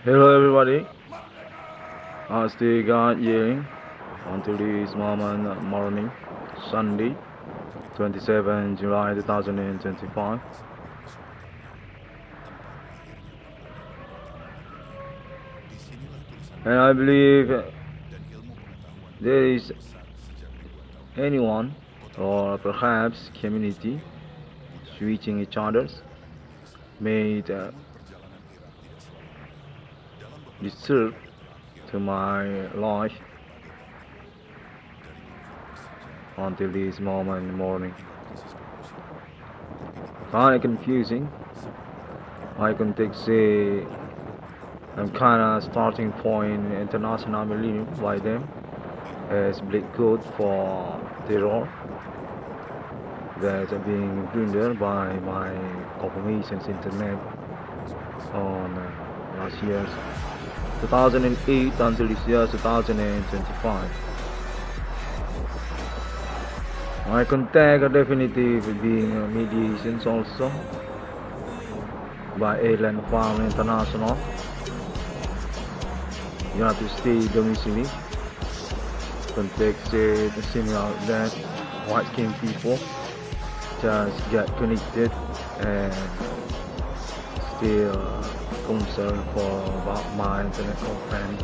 Hello everybody, I still got yelling until this moment morning, Sunday, 27 July 2025. And I believe there is anyone or perhaps community switching each other's made disturb to my life until this moment morning. Kind of confusing. I can take say I'm kinda starting point international millennium by them as black code for terror that are being plundered by my confirmations internet on last year's 2008 until this year 2025. My contact are definitely being mediations also by Airline Farm International, United States domicile. Contact said similar that white skin people just get connected and still concerned for about my internet friends.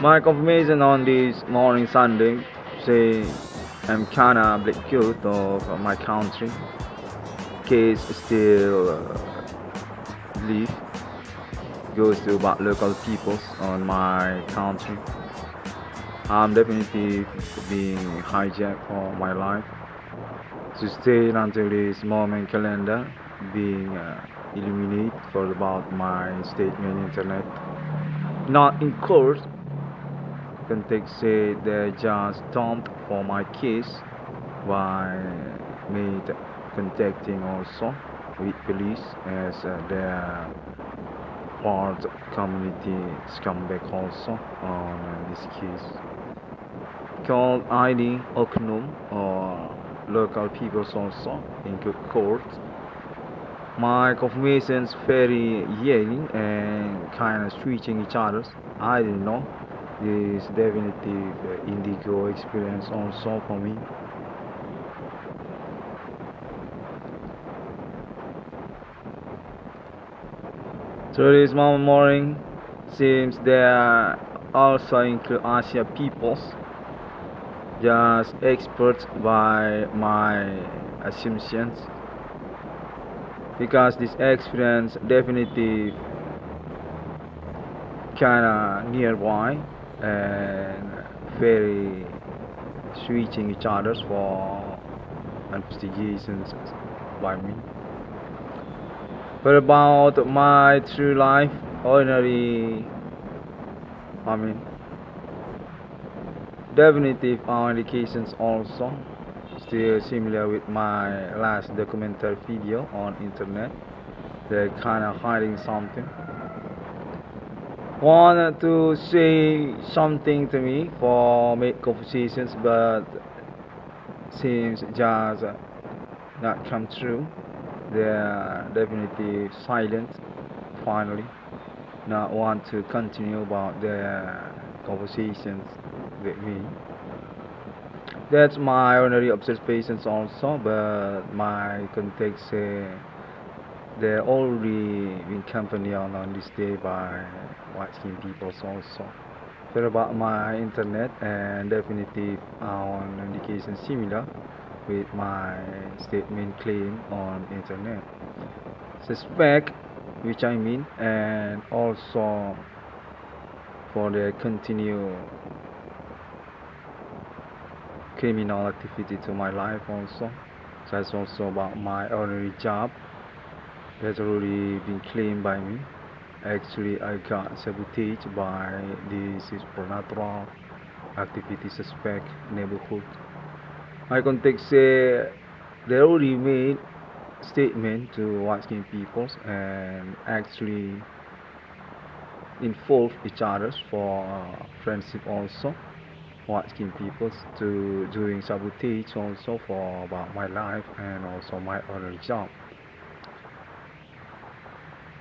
My confirmation on this morning Sunday say I'm kinda black cute of my country. Case still belief goes to about local peoples on my country. I'm definitely being hijacked for my life to stay until this moment calendar being eliminated for about my statement internet. Not in court, contact said they just dumped for my case by me contacting also with police as their part community scumbag also on this case called Icdm or local peoples also in court. My confirmations very yelling and kind of switching each other's. I didn't know. This definitive indigo experience also for me. So this morning seems there also include Asia peoples, just experts by my assumptions, because this experience definitely kinda nearby and very switching each other's for investigations by me. But about my true life, ordinary, definitive indications also, still similar with my last documentary video on internet. They're kind of hiding something. Wanted to say something to me for make conversations, but seems just not come true. They're definitely silent finally, not want to continue about their conversations with me. That's my ordinary observations also, but my context say they're already in company on this day by white skin people also. But about my internet and definitely on indication similar with my statement claim on internet. Suspect, which I mean, and also for the continued criminal activity to my life also. So that's also about my ordinary job that's already been claimed by me. Actually, I got sabotaged by this supernatural activity suspect neighborhood. My context say they already made statement to white skin peoples and actually involve each others for friendship also. asking people to doing sabotage also for about my life and also my other job.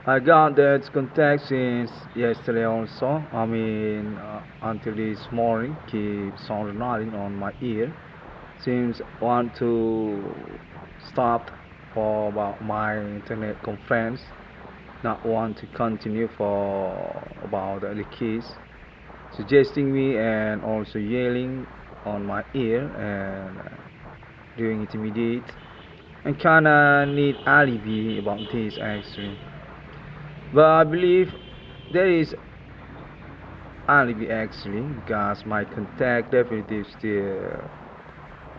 I got that contact since yesterday also. Until this morning, keeps sounding on my ear. Seems want to stop for about my internet conference. Not want to continue for about the kids, suggesting me and also yelling on my ear and doing intimidate. And kinda need alibi about this actually. But I believe there is alibi actually because my contact definitely still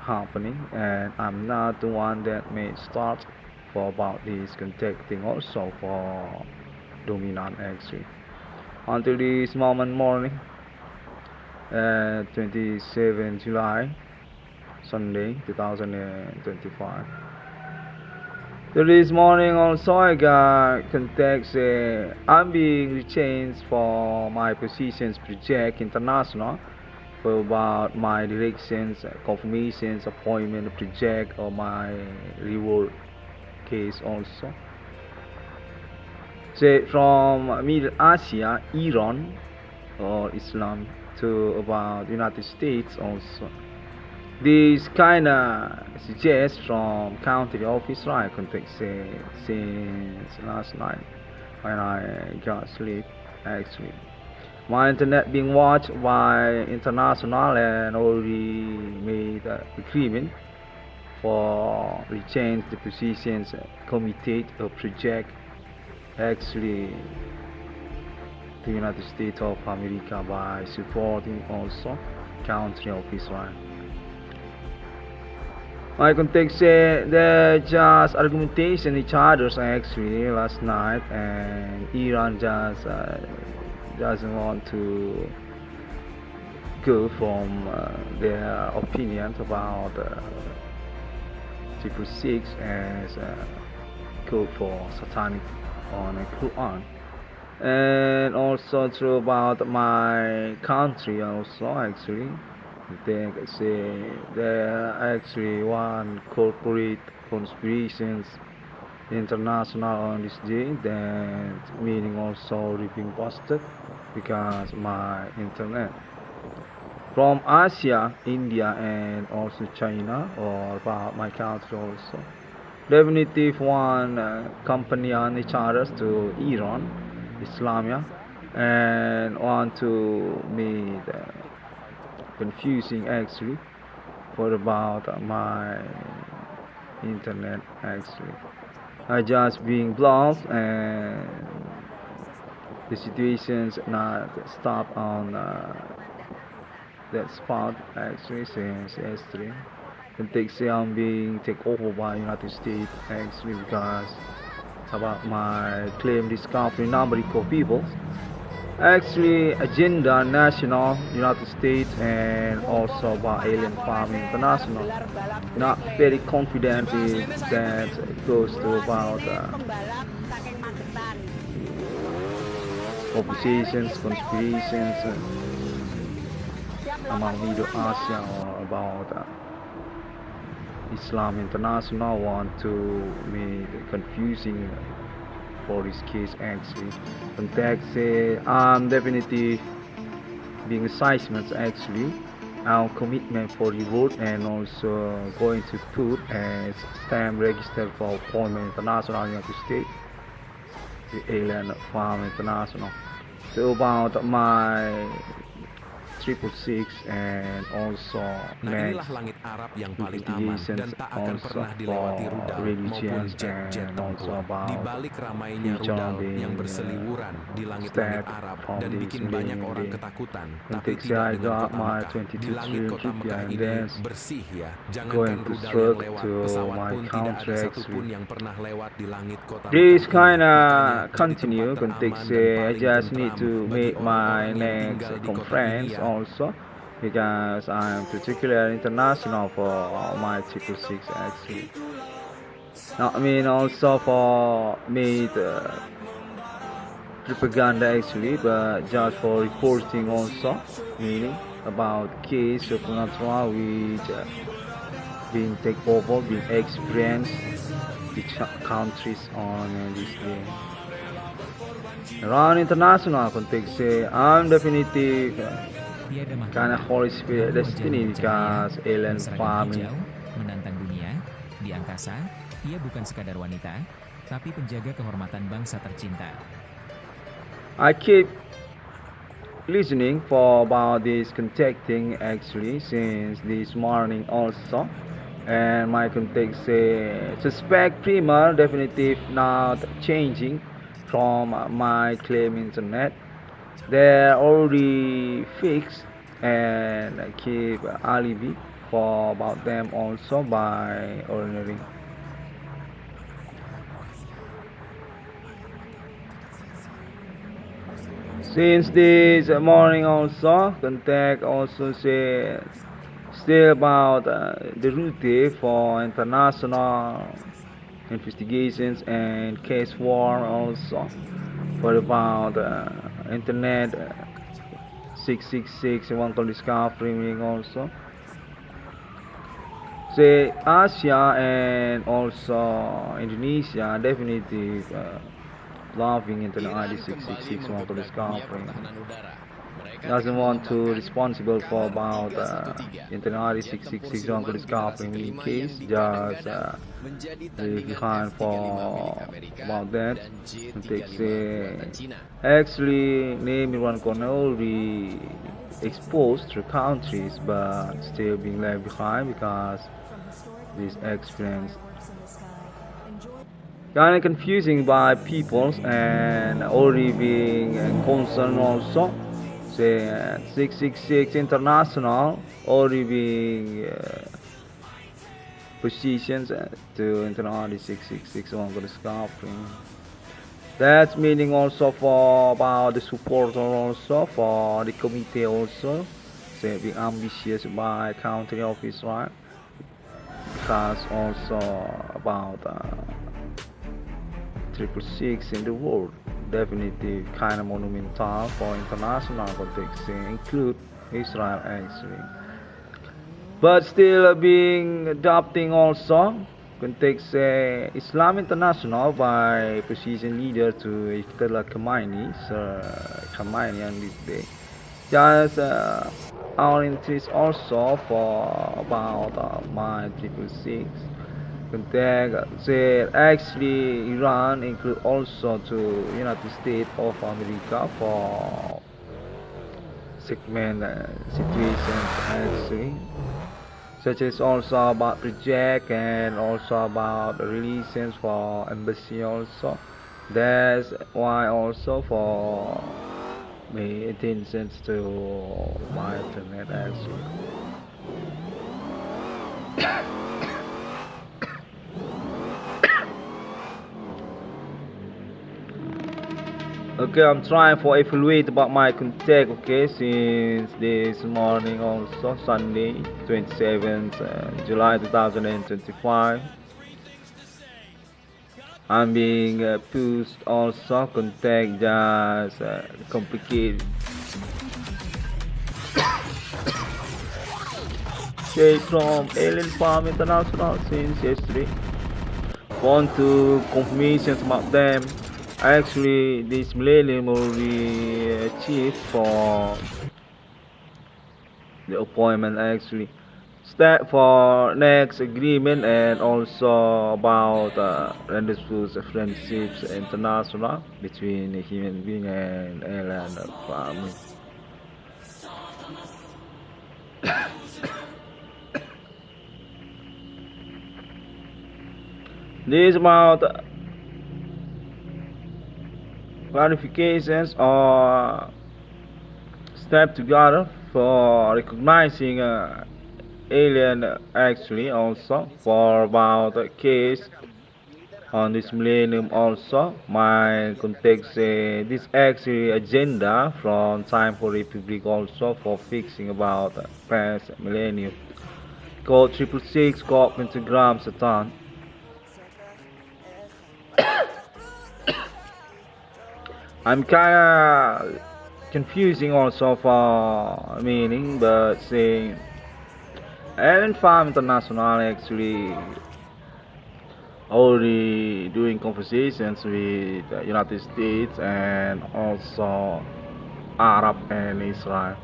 happening and I'm not the one that may start for about this contacting also for dominant actually. Until this moment morning, 27 July, Sunday 2025. This morning also I got contacts I'm being changed for my positions project international for about my directions, confirmations, appointment project or my reward case also. Say from Middle Asia, Iran or Islam to about United States also. This kinda suggests from country office I contact since last night when I got sleep actually. My internet being watched by international and already made agreement for change the positions committed or project actually the United States of America by supporting also country office right. My contacts say they're just argumentation each other's actually last night and Iran just doesn't want to go from their opinions about TRIPLESIX as code for satanic on a QUR'AN. And also true about my country also actually. They say there actually one corporate conspirations international on this day that meaning also being busted because my internet from Asia, India and also China or about my country also. Definitely one company on each other to Iran, Islamia and want to make confusing actually for about my internet actually. I just being blocked and the situation's not stopped on that spot actually since yesterday. And they say I'm being taken over by United States actually because about my claim discovery number of people. Actually, agenda national United States and also about alien farm international. Not very confident in that it goes to about oppositions, conspirations among Middle Asia or about Islam international want to make confusing for this case actually. Contact say I'm definitely being assignments actually our commitment for reward and also going to put as stamp register for appointment international United States the alien farm international. So about my TRIPLESIX and also inilah langit Arab yang paling aman dan tak akan pernah dilewati rudal maupun jet-jet tempur. Di balik ramainya rudal yang berseliweran di langit-langit Arab dan bikin banyak orang ketakutan, tapi tidak dengan kota Mekah. Di langit kota Mekah ini bersih ya. Jangankan rudal yang lewat, pesawat pun tidak ada satupun yang pernah lewat di langit kota Mekah. This kinda continue context I just need to make my next conference also because I'm particularly international for my TRIPLESIX actually. I mean also for made propaganda actually, but just for reporting also meaning about case supernatural which being take over, being experienced the countries on this day. Around international context, I'm definitive kind of Holy Spirit destiny because alien farming. Menantang dunia, di angkasa, ia bukan sekadar wanita, tapi penjaga kehormatan bangsa tercinta. I keep listening for about this contacting actually since this morning also, and my context suspect primer definitive not changing from my claim internet. They're already fixed and keep alibi for about them also by ordinary. Since this morning also, contact also says still about the route for international investigations and case warrant also for about internet 666 one call discovery also. Say Asia and also Indonesia definitely loving internet ID 666 one call discovery. Doesn't want to responsible for about internet ID 666 one call discovery in case just behind for about that. Actually name one can only exposed to countries but still being left behind because this experience kind of confusing by peoples and already being concerned also. Say 666 international already being positions to international 666 on the discovery. That's meaning also for about the supporter also for the committee also. Say being ambitious by country office, right? Because also about TRIPLESIX in the world, definitely kind of monumental for international context, include Israel actually. But still being adopting also context Islam International by position leader to Ayatollah Khamenei, Sir Khamenei on this day. Just our interest also for about my TRIPLESIX. Contact said actually Iran include also to United States of America for segment situations actually, such as also about project and also about relations for embassy also. That's why also for me attention to my internet actually. Okay, I'm trying for evaluate about my contact, okay, since this morning also, Sunday, 27th July 2025. I'm being pushed also, contact just complicated. Okay, from Alien Farm International since yesterday. Want to confirmations about them. Actually, this millennium will be achieved for the appointment actually. Step for next agreement and also about rendezvous friendships international between a human being and alien family. This about clarifications or step together for recognizing alien actually also for about a case on this millennium also. My context this actually agenda from time for republic also for fixing about past millennium called TRIPLESIX called PENTAGRAM Satan. I'm kinda confusing also for meaning, but saying Alien Farm International actually already doing conversations with the United States and also Arab and Israel.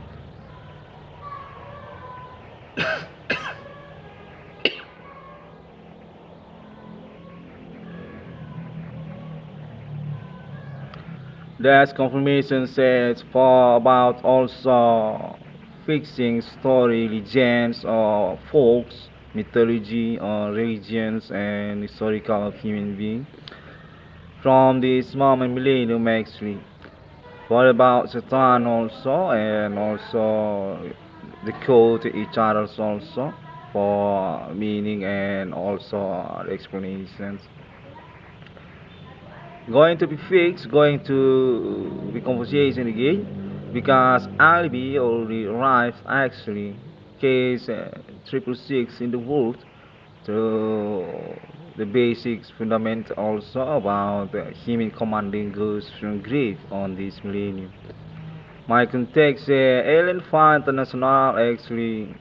There's confirmation says for about also fixing story legends or folks, mythology or religions and historical of human being from this moment millennium actually. What about Satan also and also the code to each other also for meaning and also explanations. Going to be fixed, going to be conversation again because alibi already arrived actually case 666 in the world to the basics fundament also about human commanding goods from grave on this millennium. My context alien fund international actually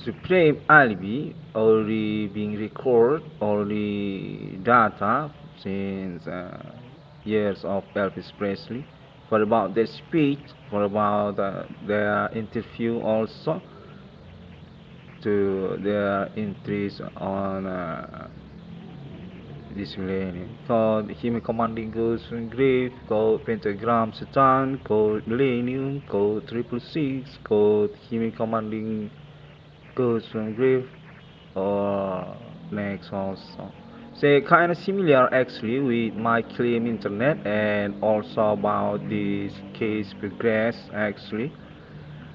supreme alibi already being recorded already data since years of Elvis Presley for about their speech for about their interview also to their entries on this millennium called human commanding goods from grave called pentagram satan called millennium called 666 called human commanding goods from grave or next also. So kind of similar actually with my claim internet and also about this case progress actually.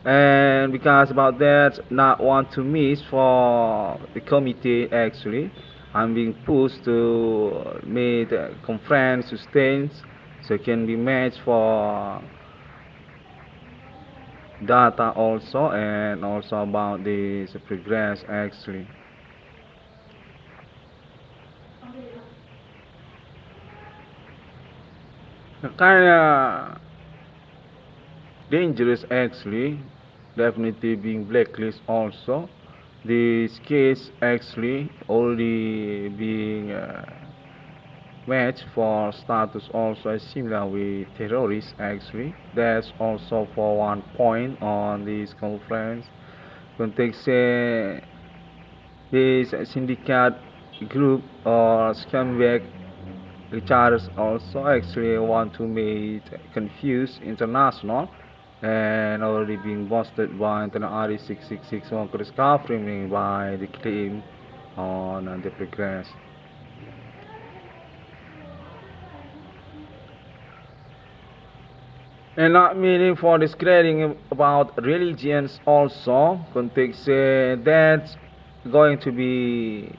And because about that not want to miss for the committee actually I'm being pushed to make a conference sustains so can be matched for data also and also about this progress actually. Kinda dangerous actually, definitely being blacklisted also. This case actually already being matched for status also is similar with terrorists actually. That's also for one point on this conference. Context this syndicate group or scumbag Richards also actually want to make confuse international and already being busted by international RE666 workers covering by the claim on the progress. And not meaning for discrediting about religions also context that's going to be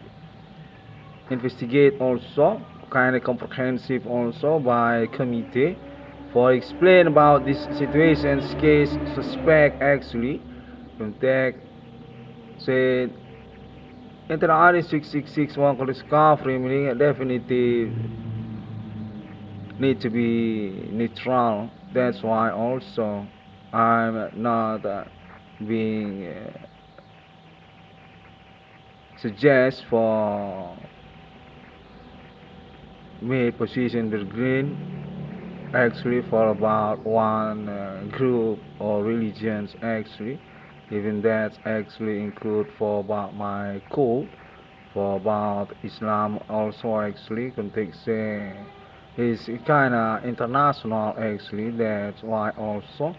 investigate also kind of comprehensive also by committee for explain about this situations case suspect actually contact said internal 666 one could discovery meaning definitely need to be neutral. That's why also I'm not being suggest for me position the green actually for about one group or religions actually even that actually include for about my code for about Islam also actually context is kind of international actually. That's why also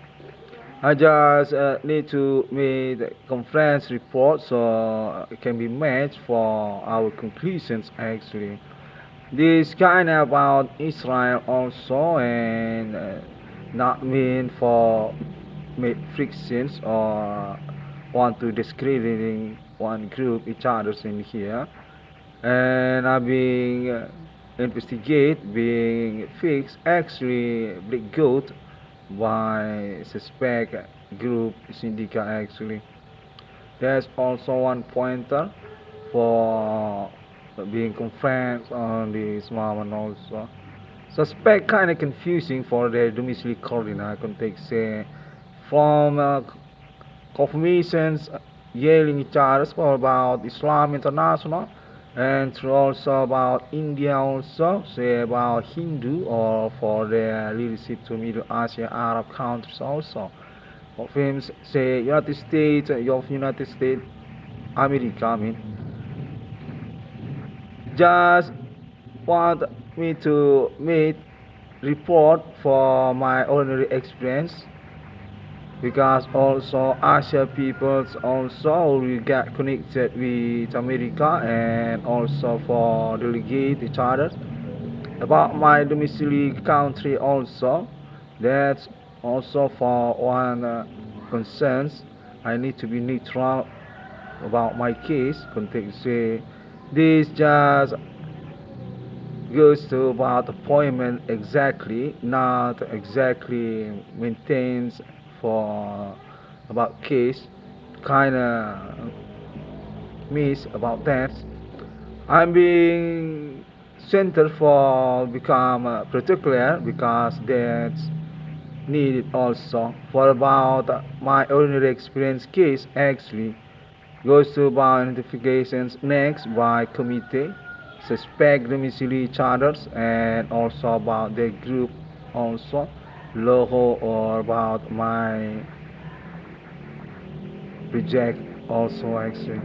I just need to make the conference report so it can be matched for our conclusions actually. This kind of about Israel also and not mean for make frictions or want to discrediting one group each others in here and are being investigate being fixed actually black goat by suspect group syndicate actually. There's also one pointer for being confirmed on this moment also Suspect kind of confusing for the domicile coordinate context from confirmations yelling each other about Islam International and also about India also, say about Hindu or for their leadership to Middle Asia Arab countries also. Of him say United States America, I mean, just want me to make report for my ordinary experience, because also Asia peoples also we get connected with America and also for delegate each other about my domicile country also. That's also for one concerns. I need to be neutral about my case. Context say this just goes to about appointment exactly, not exactly maintains for about case, kind of miss about that. I'm being centered for become particular because that's needed also for about my ordinary experience case actually goes to about identifications next by committee, suspect domicile each others, and also about the group also logo or about my project also actually.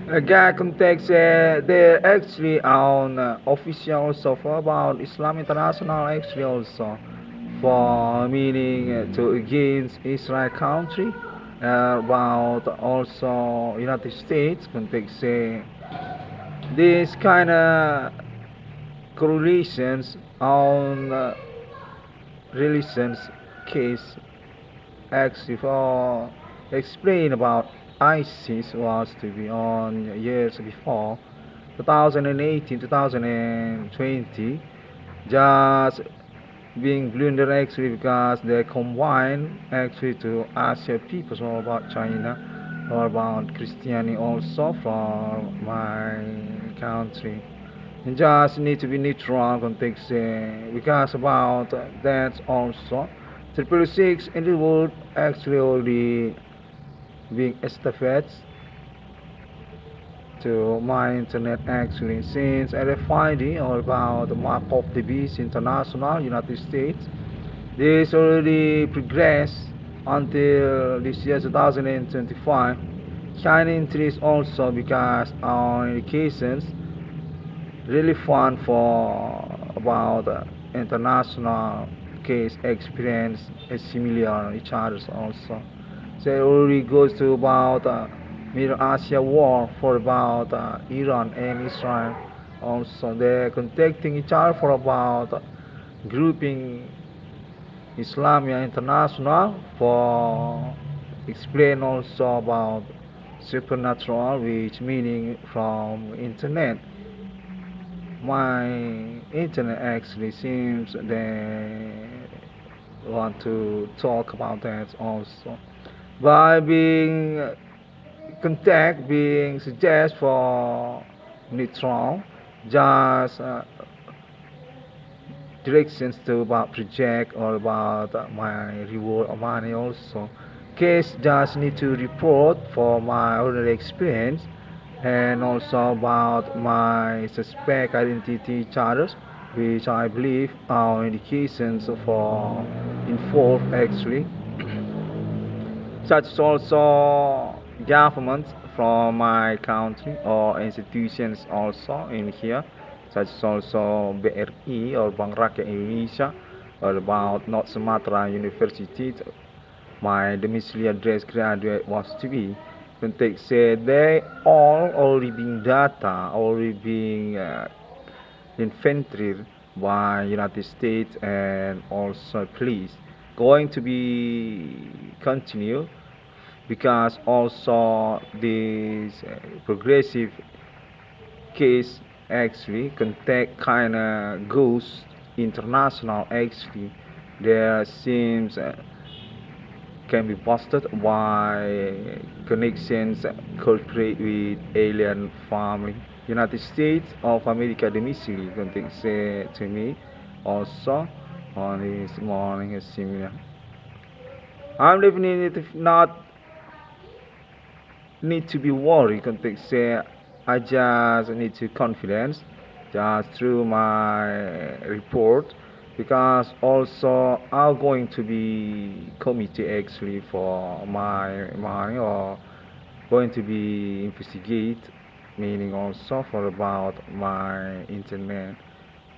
Again, context they're actually on official also for about Islam International actually also for meaning to against Israel country, about also United States context say this kind of correlations on relations case actually for explain about ISIS was to be on years before 2018 2020 just being blundered actually because they combine actually to Asia people all about China or about Christianity also from my country. And just need to be neutral context because about that also TRIPLESIX in the world actually already being established to my internet actually since RFID or about the map of the beast international United States. This already progressed until this year 2025. China increased also because our indications really fun for about international case experience similar each other also. So it already goes to about Middle Asia war for about Iran and Israel. Also, they're contacting each other for about grouping Islamia International for explain also about supernatural, which meaning from internet. My internet actually seems they want to talk about that also. By being contact being suggest for neutral, just directions to about project or about my reward or money also. Case just need to report for my ordinary experience and also about my suspect identity charges, which I believe are indications for involved actually, such as also governments from my country or institutions also in here, such as also BRI or Bank Rakyat Indonesia, or about North Sumatra University, my domicile address graduate was to be. Context said they all already being data, already being inventoried by United States and also police. Going to be continue because also this progressive case actually contact kind of goes international actually. There seems can be busted by connections corporate with alien family. United States of America domicile contact said to me also on this morning similar. I'm definitely not need to be worried context say I just need to confidence just through my report because also I'm going to be committee actually for my money or going to be investigate meaning also for about my internet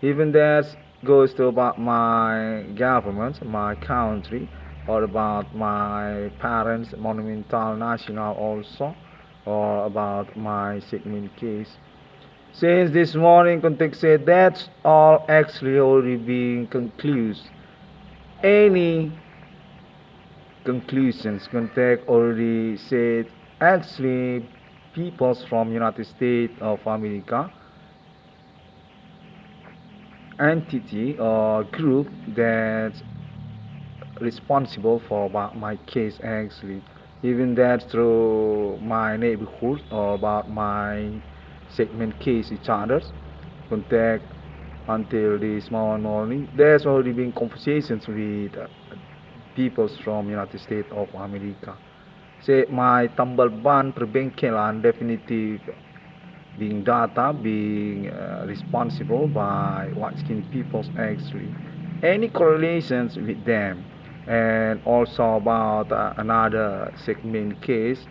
even that goes to about my government my country or about my parents monumental national also or about my segment case since this morning context said that's all actually already being concluded any conclusions contact already said actually peoples from United States of America entity or group that's responsible for about my case actually even that through my neighborhood or about my segment case each other's contact until this morning there's already been conversations with peoples from United States of America say my tambal ban perbengkelan definitive being data being responsible by white skinned peoples actually any correlations with them and also about another segment case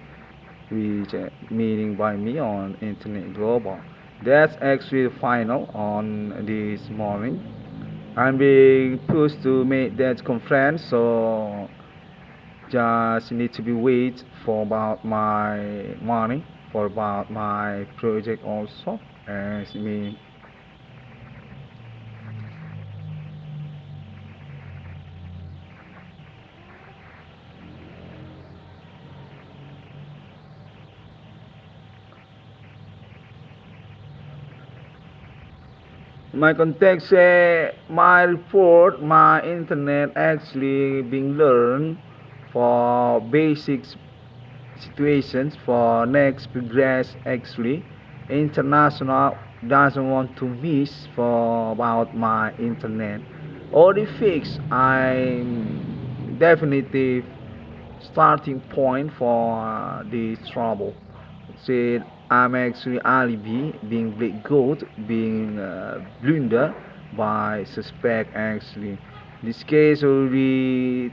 which meaning by me on internet global that's actually the final on this morning I'm being pushed to make that conference so just need to be wait for about my money for about my project also as me my context say my report my internet actually being learned for basic situations for next progress actually international doesn't want to miss for about my internet already fixed I'm definitive starting point for this trouble said I'm actually alibi being black goat being blundered by suspect actually this case already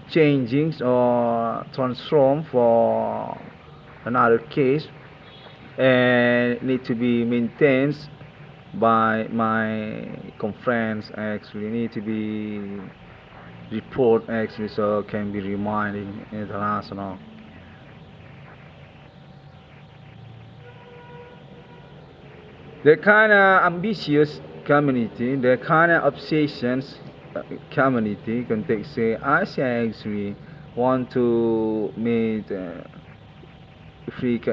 changing or transform for another case and need to be maintained by my conference actually need to be report actually so can be reminding international the kind of ambitious community the kind of obsessions community context say I actually want to make freak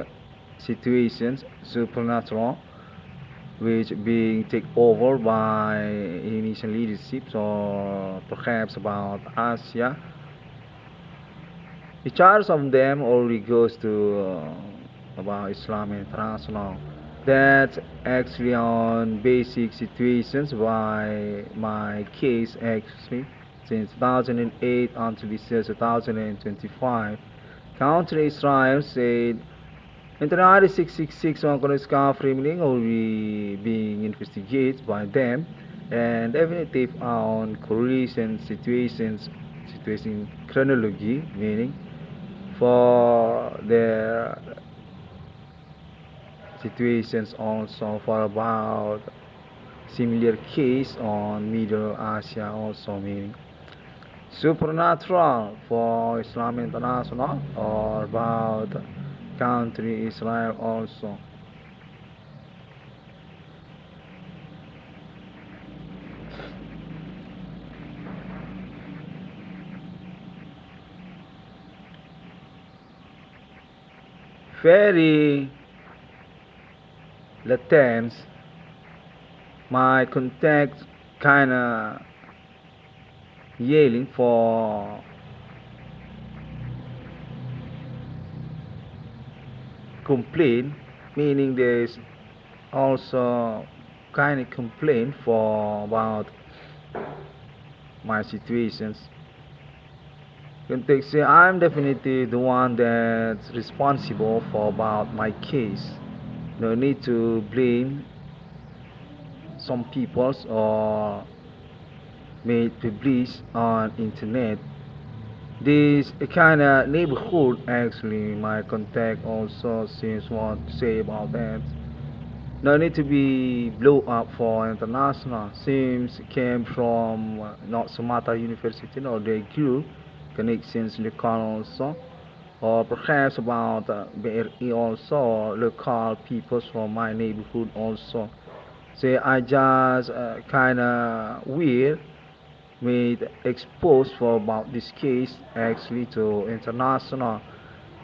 situations supernatural which being taken over by initial leaderships or perhaps about Asia each of them already goes to about Islam International that's actually on basic situations by my case actually since 2008 until this year 2025 country Israel said International 666 on Korean framing already being investigated by them and definitive on correlation situation chronology meaning for their situations also for about similar case on Middle Asia also meaning supernatural for Islam International or about country Israel also very latent my contact kinda yelling for complaint, meaning there's also kind of complaint for about my situations. Context say I'm definitely the one that's responsible for about my case. No need to blame some peoples or made publish on internet. This kind of neighborhood actually my contact also seems what to say about that. No need to be blow up for international. Seems came from not Sumatra University, no, they grew connections local also, or perhaps about BRE also, or local peoples from my neighborhood also. Say I just kind of weird made exposed for about this case actually to international.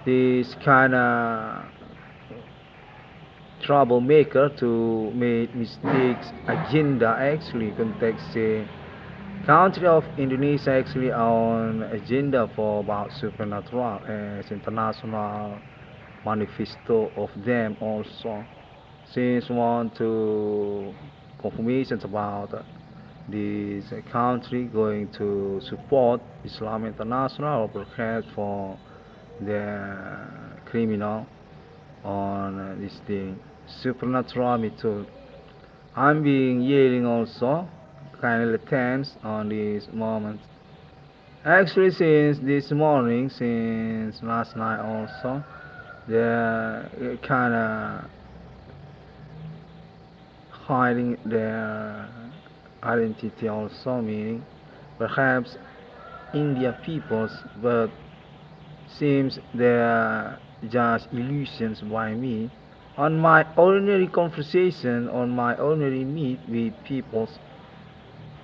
This kind of troublemaker to make mistakes agenda actually context say country of Indonesia actually on agenda for about supernatural as international manifesto of them also since want to confirmations about this country going to support Islam International or perhaps for the criminal on this thing supernatural method. I'm being yelling also kind of tense on this moment. Actually, since this morning, since last night also, they're kind of hiding their identity also, meaning perhaps India peoples, but seems they're just illusions by me. On my ordinary conversation, on my ordinary meet with peoples,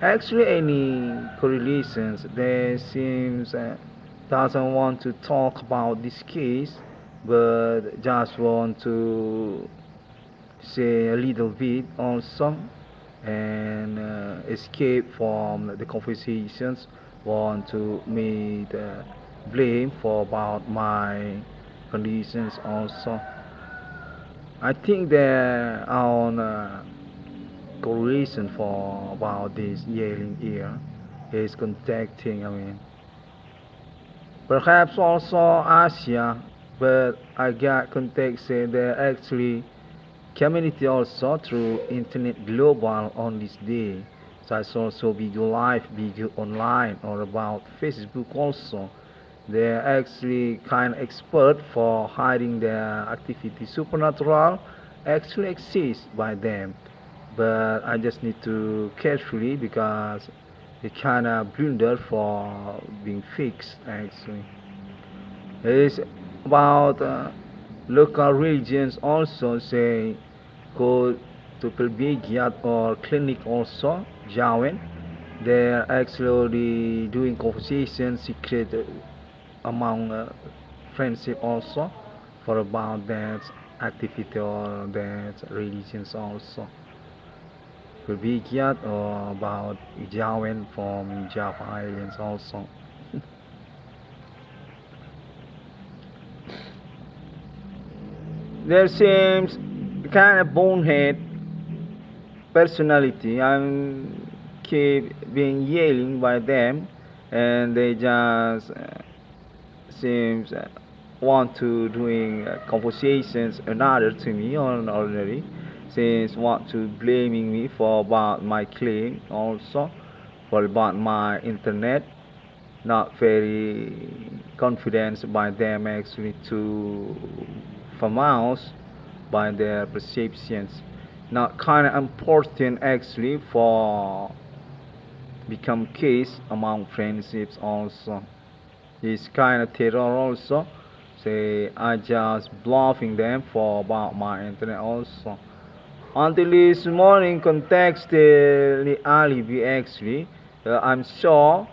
actually any correlations, there seems doesn't want to talk about this case, but just want to say a little bit also and escape from the conversations want to make blame for about my conditions also. I think there on correlation for about this yelling here is contacting perhaps also Asia, but I got contact say there actually community also through internet global on this day. So it's also video live, video online or about Facebook also. They're actually kind of expert for hiding their activity. Supernatural actually exists by them, but I just need to carefully because they kind of blunder for being fixed actually. It's about local religions also say go to Pelbigiat or clinic also, Jawen. They're actually doing conversations secret among friendship also for about that activity or that religions also. Pelbigiat or about Jawen from Java Islands also. There seems kind of bonehead personality. I'm keep being yelling by them, and they just seems want to doing conversations another to me on ordinary. Since want to blaming me for about my claim also for about my internet. Not very confident by them actually to famous by their perceptions, not kind of important actually for become case among friendships also. This kind of terror also say I just bluffing them for about my internet also. Until this morning contexted the alibi actually, I'm sure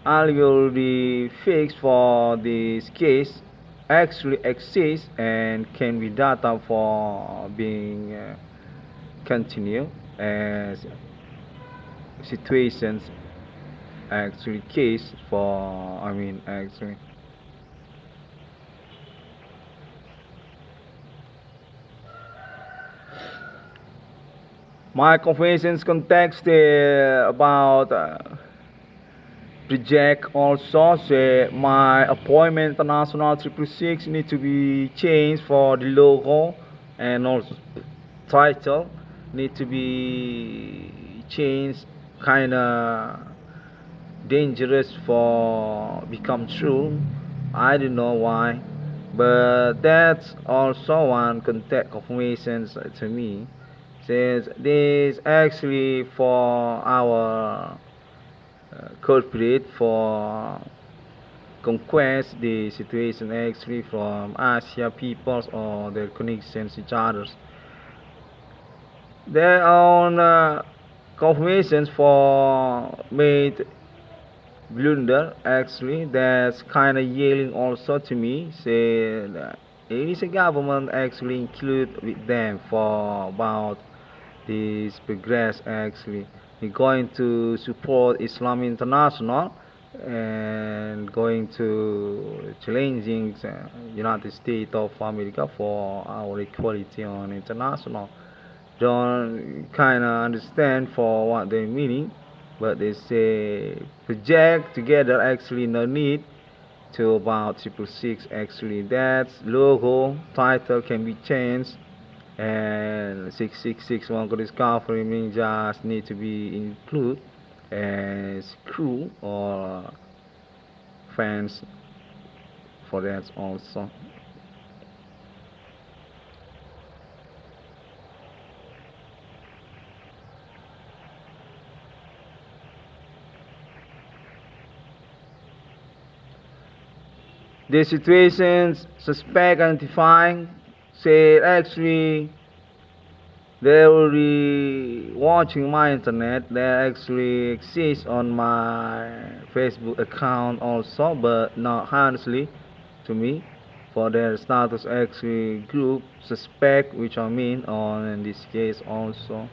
I will be fixed for this case actually exists and can be data for being continued as situations actually case for actually My confirmations context about project also say my appointment international 666 need to be changed for the logo, and also title need to be changed, kinda dangerous for become true. I don't know why, but that's also one contact confirmations to me, since this actually for our culprit for conquest the situation actually from Asia peoples or their connections each others. Their own confirmations for made blunder actually, that's kind of yelling also to me, say that it is a government actually include with them for about this progress actually. We're going to support Islam International and going to challenging United States of America for our equality on international. Don't kind of understand for what they meaning, but they say project together actually no need to about 666 actually. That logo title can be changed, and 666 one could discover means just need to be included as crew or fans for that also. The situations suspect identifying say actually they will be watching my internet. They actually exist on my Facebook account also, but not honestly to me for their status actually group suspect, which I mean on in this case also.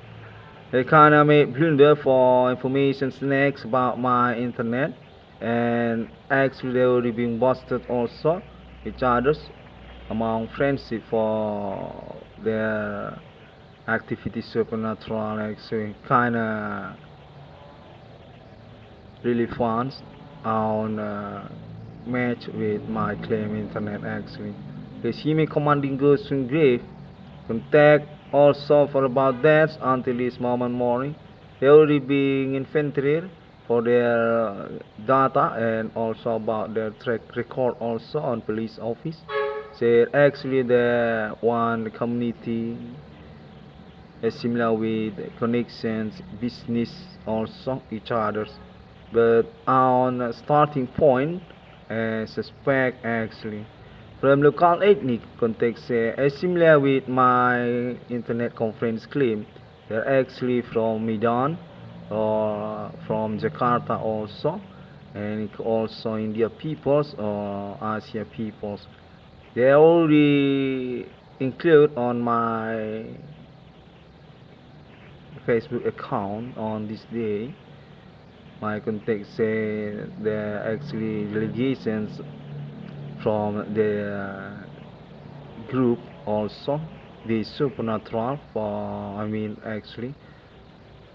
They kinda made blunder for information snacks about my internet, and actually they already been busted also each others among friendship for their activity supernatural actually kinda really fun on match with my claim internet actually. The Shimi commanding goes to grave contact also for about that until this moment morning. They already being infiltrated for their data and also about their track record also on police office. So actually the one community is similar with connections, business also each others. But on starting point, suspect actually from local ethnic context, similar with my internet conference claim, they're actually from Medan or from Jakarta also, and also India peoples or Asia peoples. They already include on my Facebook account on this day. My contact say there are actually delegations from the group also, the supernatural for I mean actually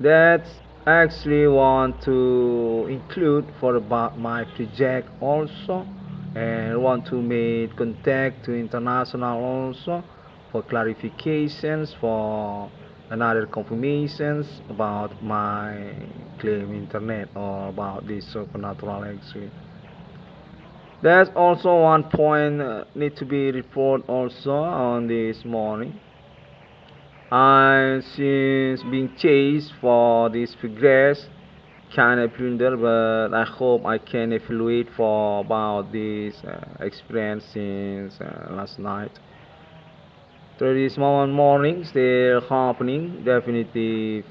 that actually want to include for about my project also, and want to make contact to international also for clarifications for another confirmations about my claim internet or about this supernatural actually. There's also one point need to be reported also on this morning. I'm since being chased for this progress kind of plunder, but I hope I can evaluate for about this experience since last night. So this morning still happening, definitive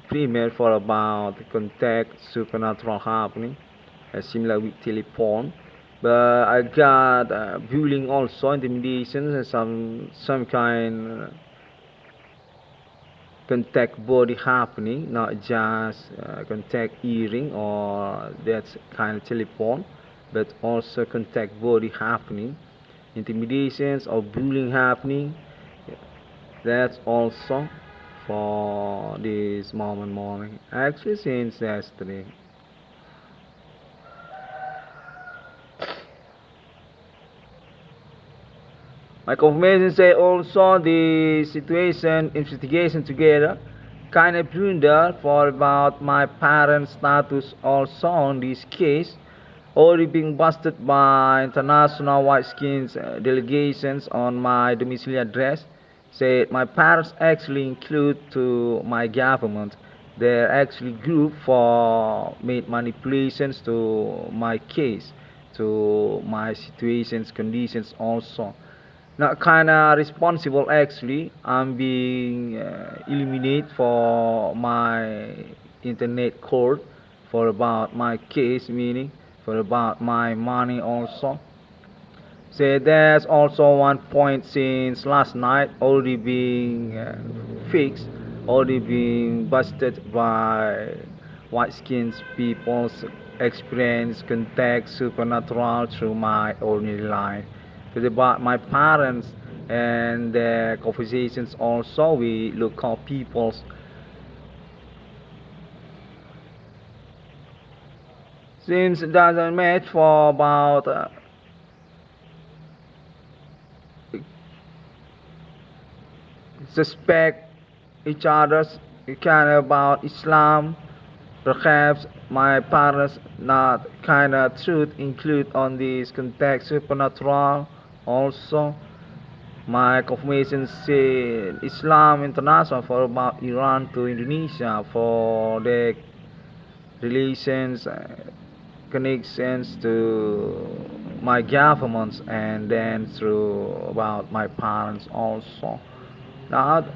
premiere for about contact supernatural happening, similar with telephone. But I got bullying also, intimidation, and some kind contact body happening, not just contact hearing or that kind of telephone, but also contact body happening, intimidations or bullying happening. That's also for this moment morning, actually since yesterday. My confirmation say also the situation investigation together kind of blunder for about my parents' status also on this case, already being busted by international white skins delegations on my domiciliary address. Said my parents actually include to my government. They're actually group for made manipulations to my case, to my situations, conditions also. Not kind of responsible actually. I'm being eliminated for my internet court for about my case, meaning for about my money also. So there's also one point since last night already being fixed, already being busted by white skins people's experience, contact supernatural through my ordinary life. But about my parents and their conversations also with local peoples. Since it doesn't match for about suspect each other's kind of about Islam. Perhaps my parents not kind of truth include on this context supernatural also. My confirmation said Islam International for about Iran to Indonesia for the relations connections to my governments and then through about my parents also. Not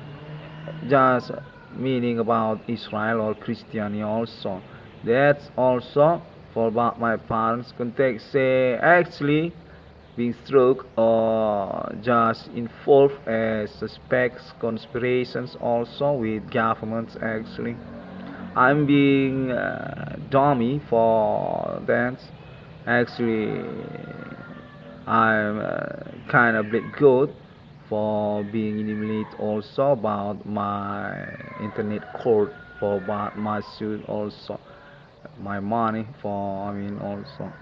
just meaning about Israel or Christianity also. That's also for about my parents context say actually being struck or just involved as suspects conspirations also with governments actually. I'm being dummy for that. Actually, I'm kind of bit good for being eliminated also about my internet court for about my suit also my money for also.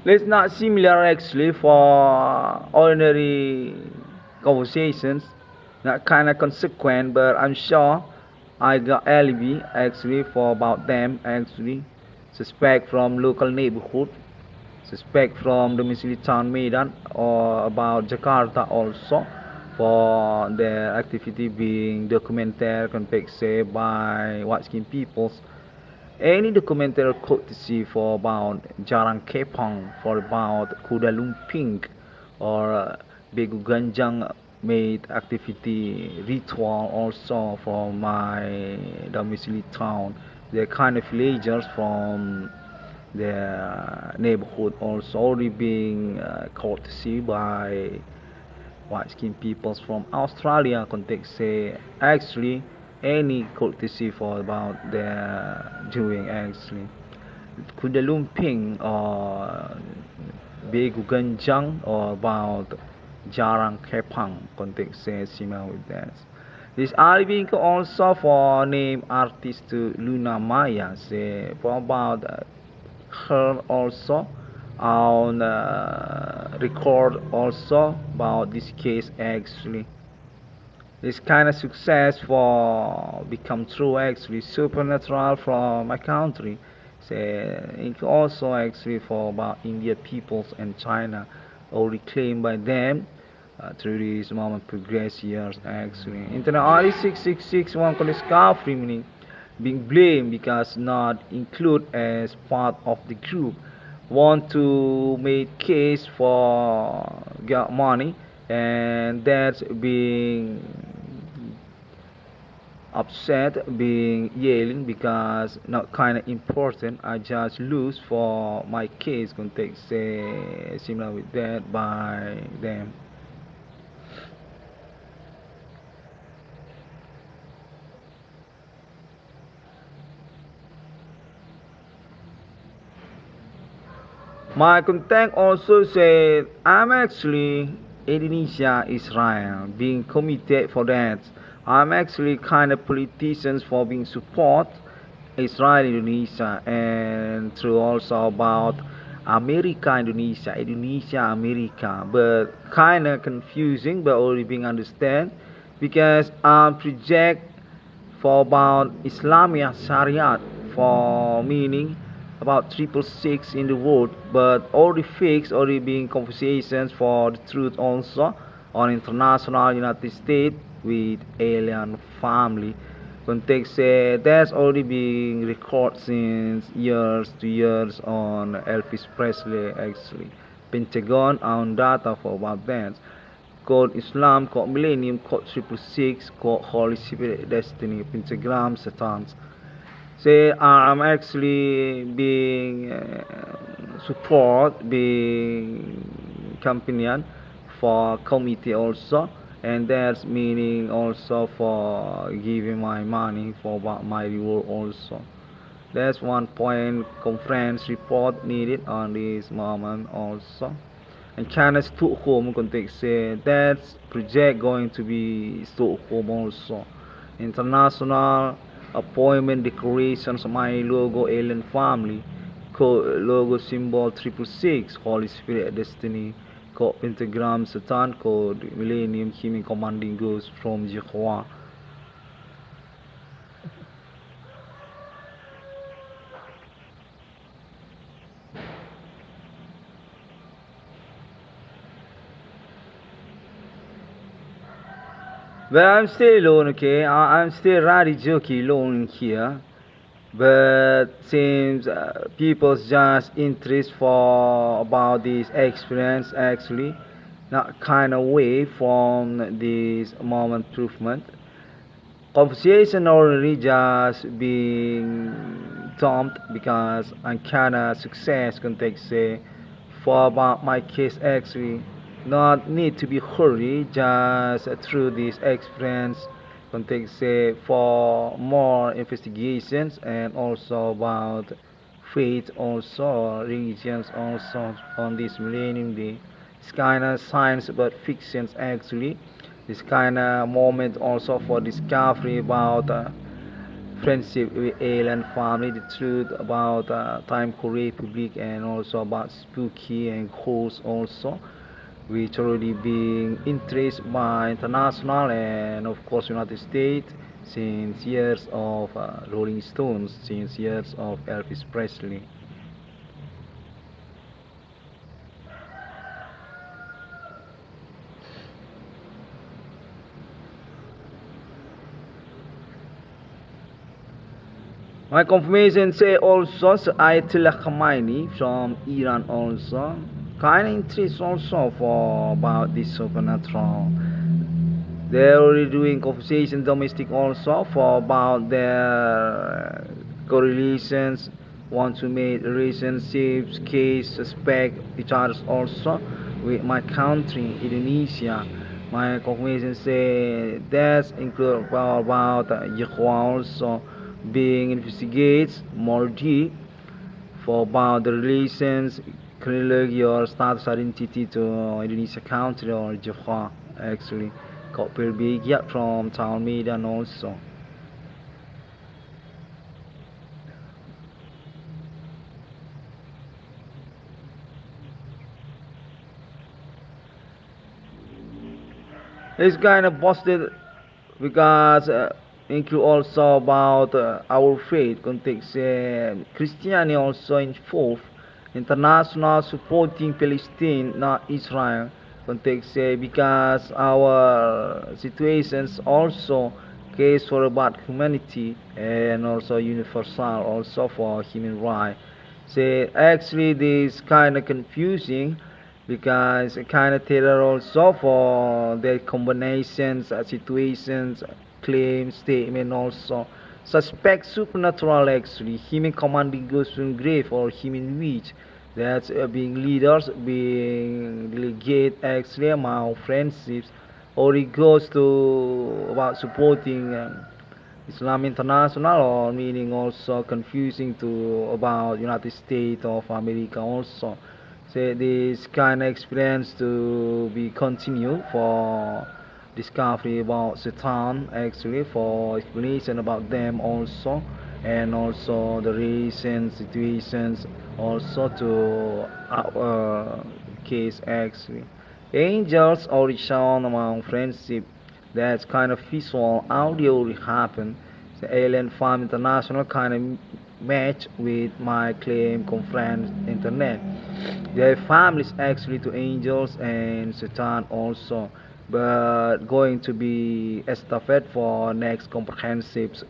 It's not similar actually for ordinary conversations, not kind of consequent, but I'm sure I got alibi actually for about them actually. Suspect from local neighborhood, suspect from domiciliary town Medan or about Jakarta also for their activity being documented convicted by white skin peoples. Any documentary courtesy for about Jarang Kepang, for about Kuda Lumping, or Begu Ganjang made activity ritual also from my domiciliary town. They're kind of villagers from the neighborhood also already being courtesy by white skin peoples from Australia context say actually any courtesy for about their doing actually. Kuda Lumping or Begu Ganjang or about Jarang Kepang context say similar with that. This being also for name artist to Luna Maya say for about her also on record also about this case actually. This kind of success for become true actually supernatural from my country. It also actually for about India peoples and China already claimed by them through these moment progress years actually. Internet RE 666 one called discovery meaning being blamed because not included as part of the group want to make case for get money and that's being upset being yelling because not kind of important I just lose for my case context say similar with that by them. My contact also said I'm actually Indonesia, Israel, being committed for that. I'm actually kind of politicians for being support Israel, Indonesia, and through also about America, Indonesia, Indonesia, America, but kind of confusing, but already being understand because project for about Islamic Sharia for meaning about 666 in the world, but already fixed, already being conversations for the truth also on international United States with alien family. Context that's already being recorded since years to years on Elvis Presley actually. Pentagon on data for about that. Code Islam, code Millennium, code 666, code Holy Spirit, Destiny, Pentagram, Satan. Say I'm actually being support, being companion for committee also, and that's meaning also for giving my money for my reward also. That's one point conference report needed on this moment also. And China's Stockholm context that's project going to be Stockholm also. International appointment declarations my logo alien family. Logo symbol 666 Holy Spirit Destiny. Code pentagram Satan. Code Millennium Human Commanding Ghost from Jehovah. But I'm still alone, okay? I'm still rather joking alone here. But seems people's just interest for about this experience actually not kind of way from this moment improvement. Conversation already just being dumped because I'm kinda success context say for about my case actually not need to be hurried just through this experience context say for more investigations and also about faith also religions also on this millennium day. It's kind of science but fictions actually this kind of moment also for discovery about friendship with alien family, the truth about time Korea Republic and also about spooky and ghosts also, which already being interest by international and of course United States since years of Rolling Stones, since years of Elvis Presley. My confirmation say also Ayatollah Khamenei from Iran also kind of interest also for about this supernatural. They're already doing conversation domestic also for about their correlations, want to make relationships, case, suspect each other also with my country, Indonesia. My confirmation say that's include about Jehovah also being investigated more deep for about the relations, your status identity to Indonesia country or Java actually. Got will be get from town media and also. It's kind of busted because include also about our faith context Christianity also involved international supporting Palestine not Israel context because our situations also case for about humanity and also universal also for human rights. So actually this kind of confusing because kind of terror also for the combinations situations claim statement also suspect supernatural actually human commanding goes from grave or human reach that's being leaders being delegate actually among friendships or it goes to about supporting Islam International or meaning also confusing to about United States of America also say this kind of experience to be continued for discovery about Satan, actually for explanation about them also, and also the recent situations also to our case actually. Angels origin among friendship, that's kind of visual audio happen. The Alien Farm International kind of match with my claim conference internet. Their families actually to angels and Satan also, but going to be estafette for next comprehensive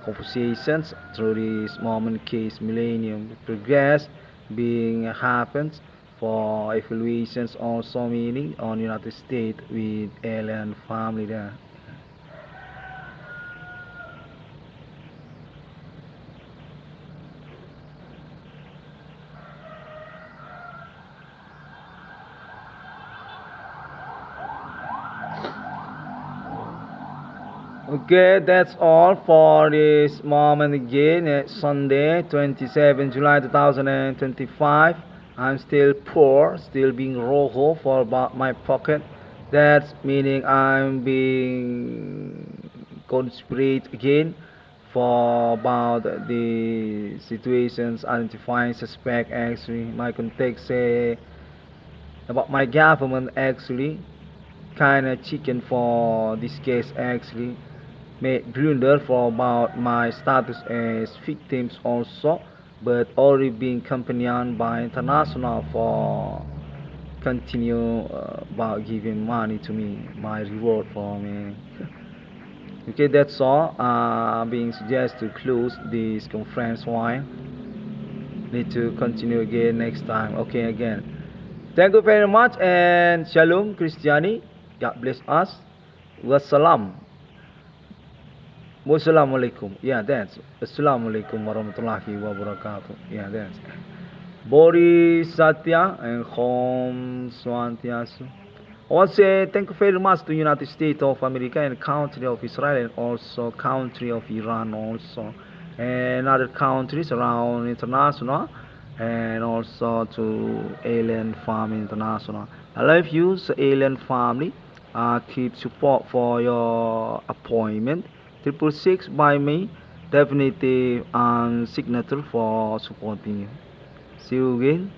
conversations through this moment case millennium progress being happens for evaluations also meaning on United States with alien family there. Okay, that's all for this moment again. It's Sunday, 27 July 2025. I'm still poor, still being rojo for about my pocket. That's meaning I'm being conspirate again for about the situations identifying suspect actually. My context say about my government actually kind of chicken for this case actually made blunder for about my status as victims also, but already being accompanied by international for continue about giving money to me, my reward for me. Okay, that's all. Being suggested to close this conference line. Need to continue again next time. Okay, again. Thank you very much and Shalom Christiani. God bless us. Wassalam. Wassalamualaikum. Yeah, that's. Assalamualaikum warahmatullahi wabarakatuh. Yeah, that's. Boris Satya and Hom Swantiasu. Also, thank you very much to United States of America and country of Israel and also country of Iran also and other countries around international and also to Alien Family International. I love you, Alien Family. Keep support for your appointment. 666 by me, definitive and signature for supporting you. See you again.